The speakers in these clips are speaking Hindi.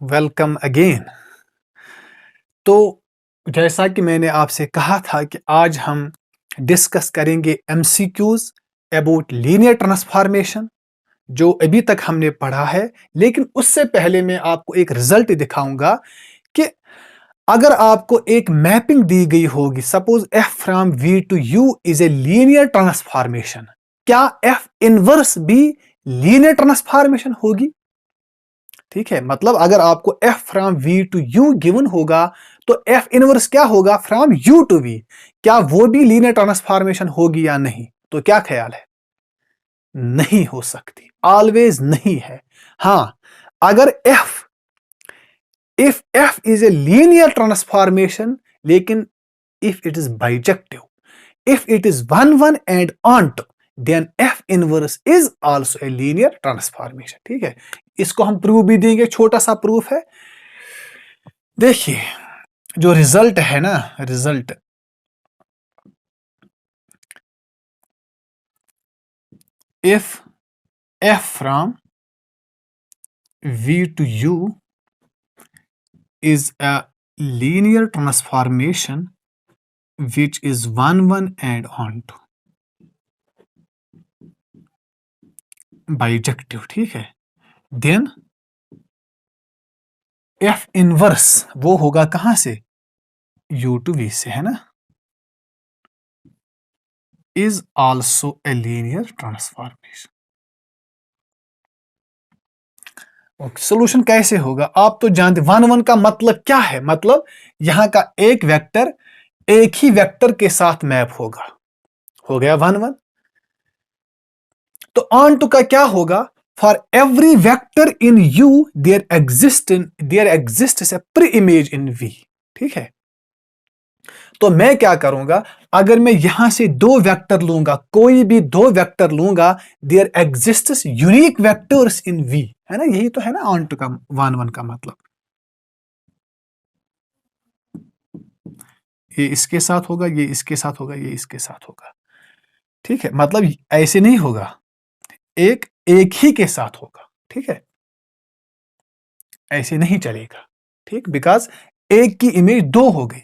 Welcome again. तो जैसा कि मैंने आपसे कहा था कि आज हम डिस्कस करेंगे एमसीक्यूज अबाउट लीनियर ट्रांसफॉर्मेशन जो अभी तक हमने पढ़ा है। लेकिन उससे पहले मैं आपको एक रिजल्ट दिखाऊंगा कि अगर आपको एक मैपिंग दी गई होगी, suppose f from v to u is a linear transformation, क्या एफ इनवर्स भी लीनियर ट्रांसफॉर्मेशन होगी? ठीक है, मतलब अगर आपको f from v to u given होगा तो f इनवर्स क्या होगा फ्रॉम u टू v, क्या वो भी लीनियर ट्रांसफॉर्मेशन होगी या नहीं? तो क्या ख्याल है? नहीं हो सकती, ऑलवेज नहीं है। हां, अगर if f is a linear transformation, लेकिन if it is bijective, if it is 1 1 and onto, then f inverse is also a linear transformation। ठीक है, इसको हम प्रूफ भी देंगे, छोटा सा प्रूफ है। देखिए जो रिजल्ट है ना, result if f from v to u is a linear transformation which is 1 1 and onto bijective, ठीक है, then f इनवर्स वो होगा कहां से? u to v से, है ना, is also a linear transformation। Solution कैसे होगा? आप तो जानते 1 1 का मतलब क्या है, मतलब यहां का एक वेक्टर एक ही वेक्टर के साथ मैप होगा, हो गया 1 1। तो ऑन टू का क्या होगा? For every vector in u there exist a pre image in v. ठीक है, तो मैं क्या करूंगा, अगर मैं यहां से दो वेक्टर लूंगा, कोई भी दो वेक्टर लूंगा, there exists unique vectors in v, है ना, यही तो है ना ऑन टू का 1 1 का मतलब। ये इसके साथ होगा, ये इसके साथ होगा, ये इसके साथ होगा। ठीक है, मतलब ऐसे नहीं होगा, एक एक ही के साथ होगा। ठीक है, ऐसे नहीं चलेगा। ठीक, बिकॉज एक की इमेज दो हो गई।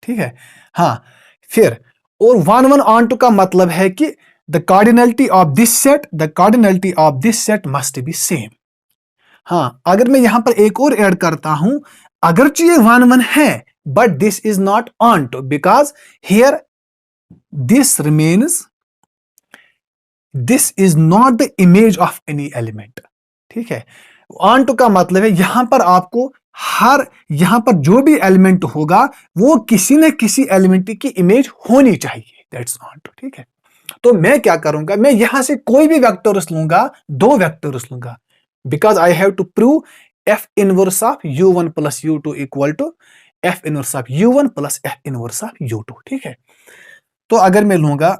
ठीक है, हाँ, फिर और 1 1 ऑन टू का मतलब है कि the cardinality of this set must be same. हाँ, अगर मैं यहां पर एक और ऐड करता हूं, अगरचे ये 1 1 है, but this is not on to, because here this remains, this is not the image of any element. ठीक है, ऑन टू का मतलब है यहां पर आपको यहां पर जो भी एलिमेंट होगा वो किसी न किसी एलिमेंट की इमेज होनी चाहिए, दैट्स ऑन टू। ठीक है, तो मैं क्या करूंगा, मैं यहां से कोई भी वेक्टर्स लूंगा, दो वेक्टर्स लूंगा, because I have to prove f inverse of u1 plus u2 equal to f inverse of u1 plus f inverse of u2। ठीक है, तो अगर मैं लूंगा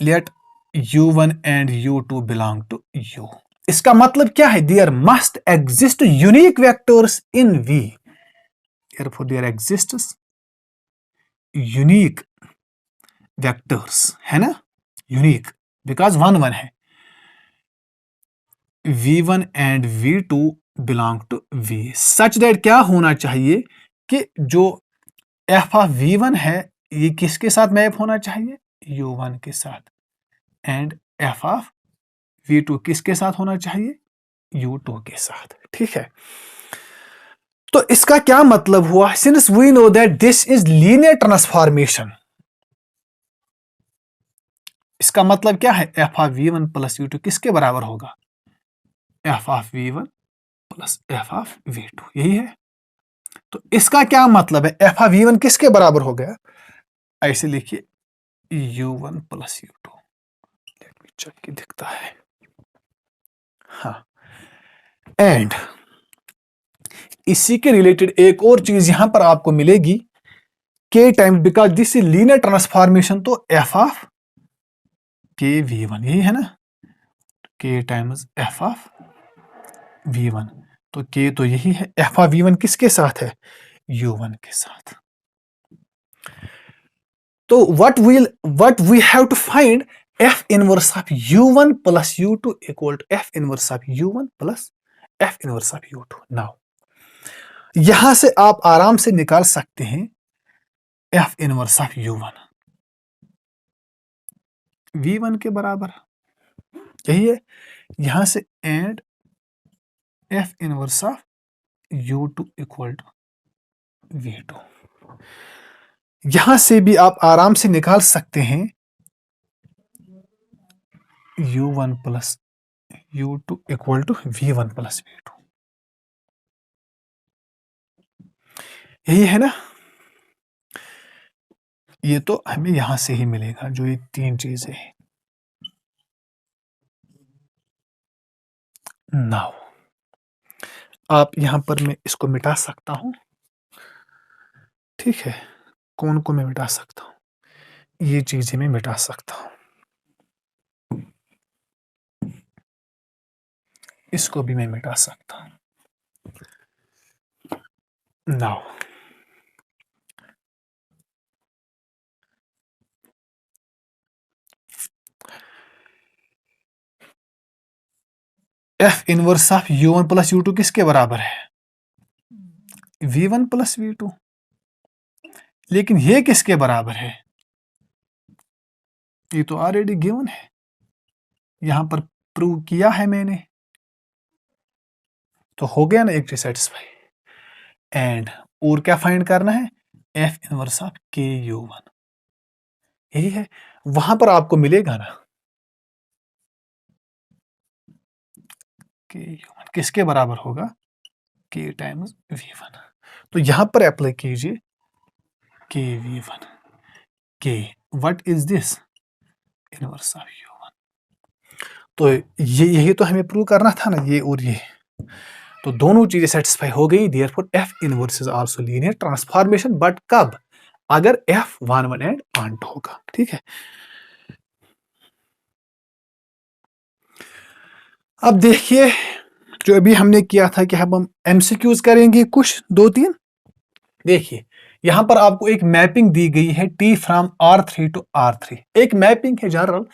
let u1 and u2 belong to u, इसका मतलब क्या है? There must exist unique vectors in v, therefore there exists unique vectors, है ना, यूनिक, बिकॉज 1 1 है। v1 and v2 belong to v, such that क्या होना चाहिए कि जो f ऑफ v1 है ये किसके साथ मैप होना चाहिए? u1 के साथ, एंड f ऑफ v2 किसके साथ होना चाहिए? u2 के साथ। ठीक है, तो इसका क्या मतलब हुआ? Since we know that this is linear transformation, इसका मतलब क्या है? f of v1 plus u2 किसके बराबर होगा? f of v1 plus f of v2, यही है। तो इसका क्या मतलब है? f ऑफ v1 किसके बराबर हो गया? ऐसे लिखिए u1 plus u2, let me check की दिखता है, हाँ, एंड इसी के रिलेटेड एक और चीज यहां पर आपको मिलेगी, k time, because this is linear transformation, तो f ऑफ k v1, यही है ना, k times f of v1, तो k तो यही है, f ऑफ v1 किसके साथ है? u1 के साथ। तो what we have to find f inverse of u1 plus u2 equal to f inverse of u1 plus f inverse of u2। Now यहां से आप आराम से निकाल सकते हैं f inverse of u1 v1 के बराबर, यही है। यहां से and f inverse of u2 equal to v2। यहां से भी आप आराम से निकाल सकते हैं u1 plus u2 equal to v1 plus v2। यही है ना, ये तो हमें यहां से ही मिलेगा जो ये तीन चीजें हैं। नाउ आप यहां पर मैं इसको मिटा सकता हूं, ठीक है। कौन को मैं मिटा सकता हूं, ये चीजें मैं मिटा सकता हूं, इसको भी मैं मिटा सकता हूं। Now f inverse of u1 plus u2 किसके बराबर है, v1 प्लस v2। लेकिन ये किसके बराबर है, ये तो ऑलरेडी गिवन है, यहां पर प्रूव किया है मैंने, तो हो गया ना एक चीज सेटिस्फाई। एंड और क्या फाइंड करना है, f इनवर्स ऑफ ku1, यही है। वहां पर आपको मिलेगा ना ku1 किसके बराबर होगा, k टाइम्स v1। तो यहां पर अप्लाई कीजिए k v1, k what is this, inverse of u1। तो ये यही तो हमें प्रूव करना था ना, ये और ये, तो दोनों चीजें सेटिस्फाई हो गई। Therefore f inverse is also linear transformation, but कब, अगर f 1 1 एंड ऑन्ट होगा, ठीक है। अब देखिए, जो अभी हमने किया था कि हम एमसीक्यूज करेंगे कुछ दो तीन। देखिए यहां पर आपको एक मैपिंग दी गई है t from R3 to R3, एक मैपिंग है जनरल।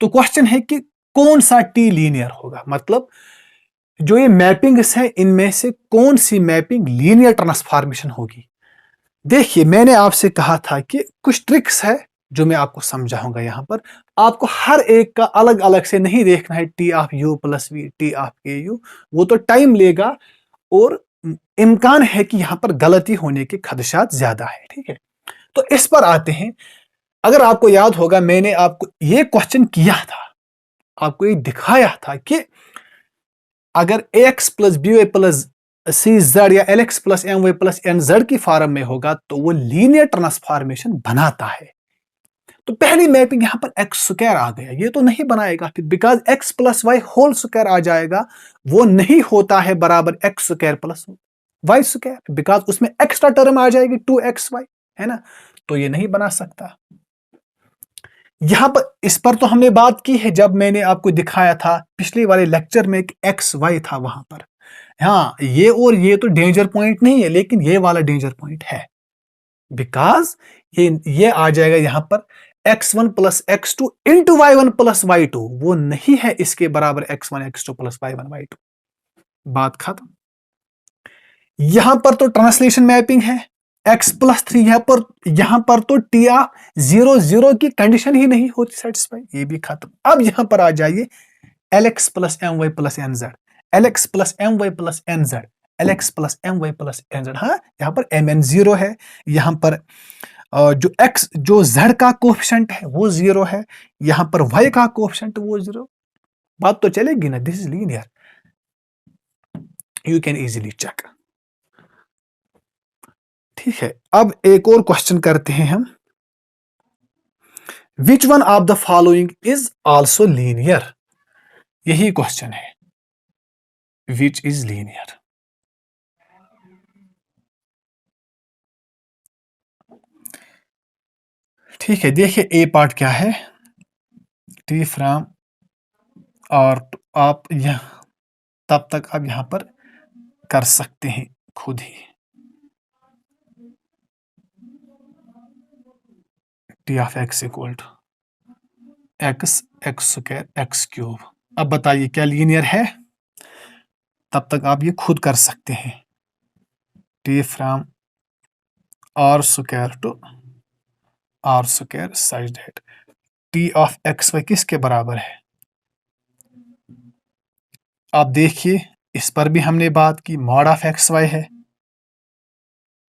तो क्वेश्चन है कि कौन सा t लीनियर होगा, मतलब जो ये मैपिंग्स है इनमें से कौन सी मैपिंग लीनियर ट्रांसफॉर्मेशन होगी। देखिए मैंने आपसे कहा था कि कुछ ट्रिक्स है जो मैं आपको समझाऊंगा। यहां पर आपको हर एक का अलग अलग से नहीं देखना है, T of u plus v, T of k u, वो तो टाइम लेगा और इम्कान है कि यहां पर गलती होने के खदशात ज्यादा है, ठीक है। तो इस पर आते हैं। अगर आपको याद होगा मैंने आपको ये क्वेश्चन किया था, आपको ये दिखाया था कि अगर x plus b y plus c z या l x plus m y plus n z की फॉर्म में होगा तो वो लीनियर ट्रांसफॉर्मेशन बनाता है। तो पहली मैपिंग यहां पर एक्स स्क्वायर आ गया, ये तो नहीं बनाएगा फिर, because x plus y whole square आ जाएगा, वो नहीं होता है बराबर x square plus y square, because उसमें एक्स्ट्रा टर्म आ जाएगी 2xy, है ना, तो ये नहीं बना सकता। यहां पर इस पर तो हमने बात की है जब मैंने आपको दिखाया था पिछले वाले लेक्चर में कि एक्स वाई था वहां पर। हाँ ये और ये तो डेंजर पॉइंट नहीं है, लेकिन ये वाला डेंजर पॉइंट है, बिकॉज ये आ जाएगा यहां पर x1 plus x2 into y1 plus y2, वो नहीं है इसके बराबर x1 x2 plus y1 y2। बात खत्म। यहां पर तो ट्रांसलेशन मैपिंग है, x प्लस 3, यहां पर तो टी ऑफ 0 0 की कंडीशन ही नहीं होती सेटिस्फाई, ये भी खत्म। अब यहां पर आ जाइए lx plus m y plus n z, lx plus m y plus n z, lx plus m y plus n z. हाँ यहां पर mn 0 है, यहां पर जो x जो z का कोफिशिएंट है वो 0 है, यहां पर y का कोफिशिएंट वो 0। बात तो चलेगी ना, this is linear, you can easily check, ठीक है। अब एक और क्वेश्चन करते हैं हम, which one of the following is also linear, यही क्वेश्चन है, विच इज लीनियर। ठीक है, देखिए ए पार्ट क्या है, टी फ्रॉम और आप यह तब तक आप यहां पर कर सकते हैं खुद ही, T of x equal to x x square x cube. अब बताइए क्या लीनियर है? तब तक आप ये खुद कर सकते हैं। T from R square to R square such that T of x y किसके बराबर है? आप देखिए, इस पर भी हमने बात की, मॉड ऑफ एक्स वाई है,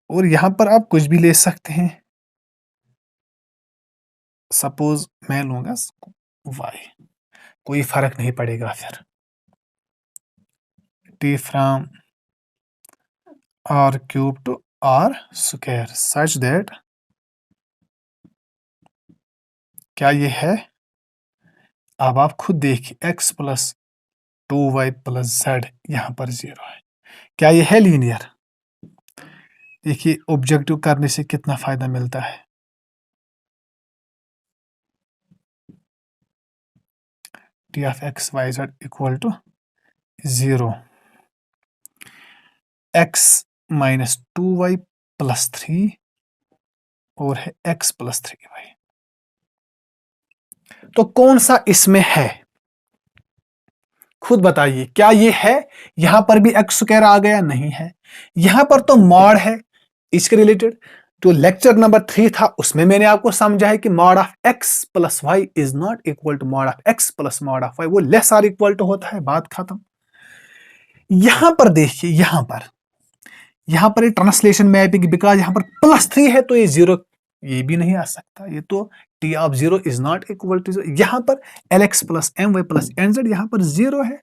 और यहां पर आप कुछ भी ले सकते हैं। सपोज मैं लूंगा वाई, कोई फर्क नहीं पड़ेगा फिर। T from R cube to R square such that, क्या ये है? अब आप खुद देखिए, x plus 2y plus Z यहां पर 0 है। क्या ये है लीनियर? देखिए ऑब्जेक्टिव करने से कितना फायदा मिलता है। T of x y z equal to 0, x minus 2y plus 3 और है एक्स प्लस 3y। तो कौन सा इसमें है? खुद बताइए, क्या ये है? यहां पर भी एक्स स्क्वायर आ गया? नहीं है। यहां पर तो मॉड है इसके रिलेटेड। जो लेक्चर नंबर 3 था उसमें मैंने आपको समझा है कि mod of x plus y is not equal to mod of x plus mod of y, वो लेस आर इक्वल टू होता है, बात खत्म। यहां पर देखिए, यहां पर ये ट्रांसलेशन मैपिंग, बिकॉज यहां पर +3 है तो ये 0 ये भी नहीं आ सकता। ये तो T of 0 is not equal to 0। यहां पर l x plus m y plus n z यहां पर 0 है।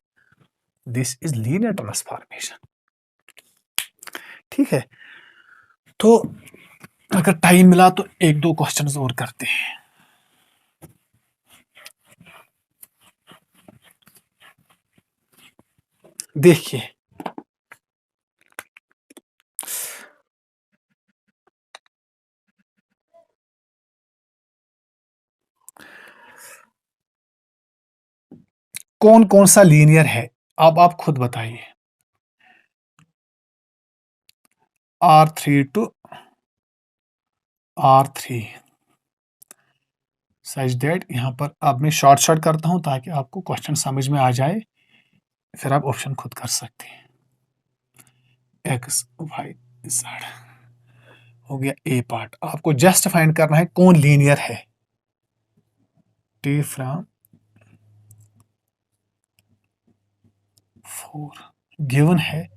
This is linear transformation. ठीक है, तो अगर टाइम मिला तो एक दो क्वेश्चंस और करते हैं। देखिए, कौन कौन सा लीनियर है? अब आप खुद बताइए। R3 to R3 such that, यहां पर अब मैं शॉर्ट करता हूं ताकि आपको क्वेश्चन समझ में आ जाए, फिर आप ऑप्शन खुद कर सकते हैं। एक्स वाई जेड हो गया ए पार्ट। आपको जस्ट फाइंड करना है कौन लीनियर है। टी फ्रॉम 4 गिवन है।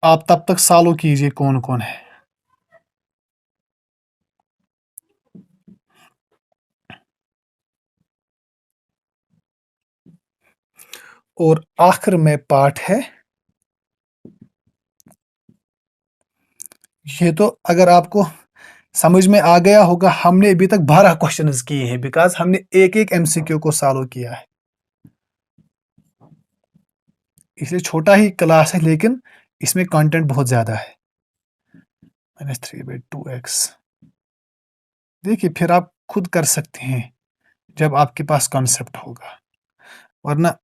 आप तब तक सॉल्व कीजिए कौन कौन है। और आखिर में पार्ट है, ये तो अगर आपको समझ में आ गया होगा, हमने अभी तक 12 क्वेश्चंस किए हैं, बिकॉज हमने एक एक एमसीक्यू को सॉल्व किया है। इसलिए छोटा ही क्लास है, लेकिन इसमें कंटेंट बहुत ज्यादा है। -3/2x। देखिए, फिर आप खुद कर सकते हैं जब आपके पास कॉन्सेप्ट होगा, वरना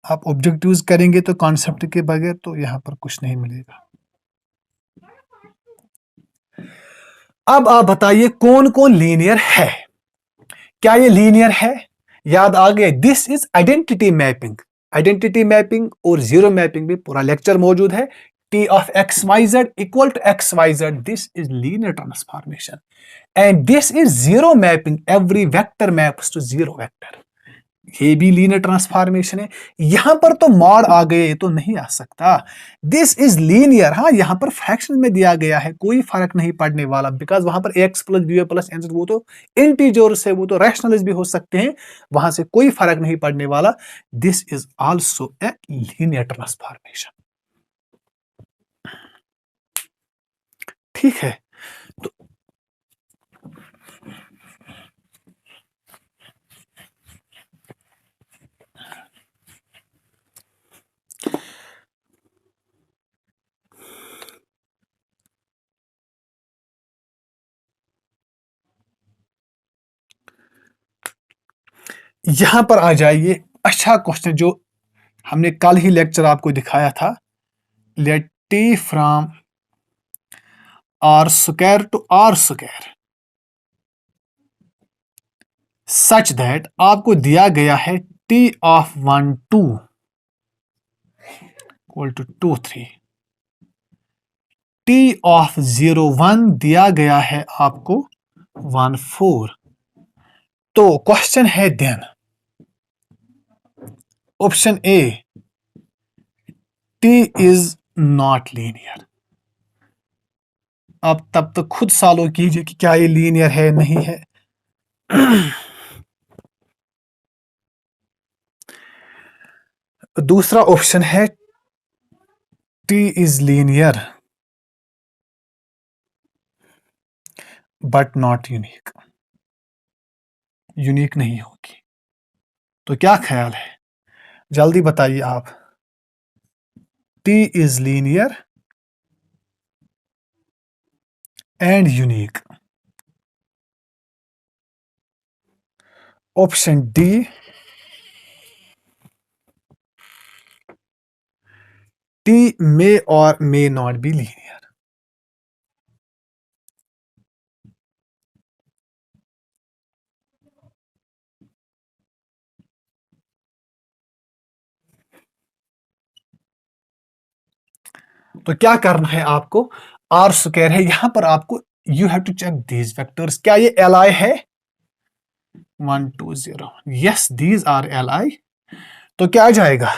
आप ऑब्जेक्टिव्स करेंगे तो कॉन्सेप्ट के बगैर तो यहाँ पर कुछ नहीं मिलेगा। अब आप बताइए कौन कौन लीनियर है। क्या ये लीनियर है? याद आ गया, this is identity mapping. Identity mapping और जीरो मैपिंग में पूरा लेक्चर मौजूद है। T of x y z equal to x y z, this is linear transformation. And this is zero mapping, every vector maps to zero vector. ये भी लीनियर ट्रांसफॉर्मेशन है। यहां पर तो मॉड आ गए, ये तो नहीं आ सकता। This is linear. हाँ, यहां पर फ्रैक्शन में दिया गया है, कोई फर्क नहीं पड़ने वाला, बिकॉज वहां पर x plus b plus n, वो तो इंटीजर्स है, वो तो रैशनल्स भी हो सकते हैं, वहां से कोई फर्क नहीं पड़ने वाला। This is also a linear transformation. ठीक है, तो यहां पर आ जाइए, अच्छा क्वेश्चन जो हमने कल ही लेक्चर आपको दिखाया था। Let T from R square to R square such that आपको दिया गया है T of 1 2 equal to 2 3, T of 0 1 दिया गया है आपको 1 4। तो क्वेश्चन है then option A, T is not linear. आप तब तक खुद सॉल्व कीजिए कि क्या ये लीनियर है नहीं है। दूसरा ऑप्शन है T is linear but not unique, unique नहीं होगी। तो क्या ख्याल है, जल्दी बताइए आप। T is linear and unique. Option D, T may और मे नॉट बी लीनियर। तो क्या करना है आपको, आर स्क्वायर है यहां पर, आपको you have to check these vectors. क्या ये एल आई है 1 2 0? Yes, these are L I. तो क्या आ जाएगा,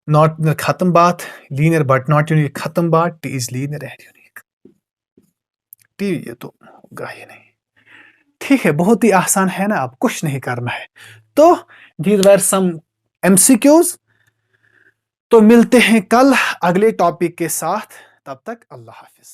नॉट खत्म बात, लीनियर बट नॉट यूनिक खत्म बात, T is linear and unique. T ये तो होगा ही नहीं। ठीक है, बहुत ही आसान है ना, अब कुछ नहीं करना है। तो दीज वर सम एमसीक्यूज। तो मिलते हैं कल अगले टॉपिक के साथ, तब तक अल्लाह हाफिज।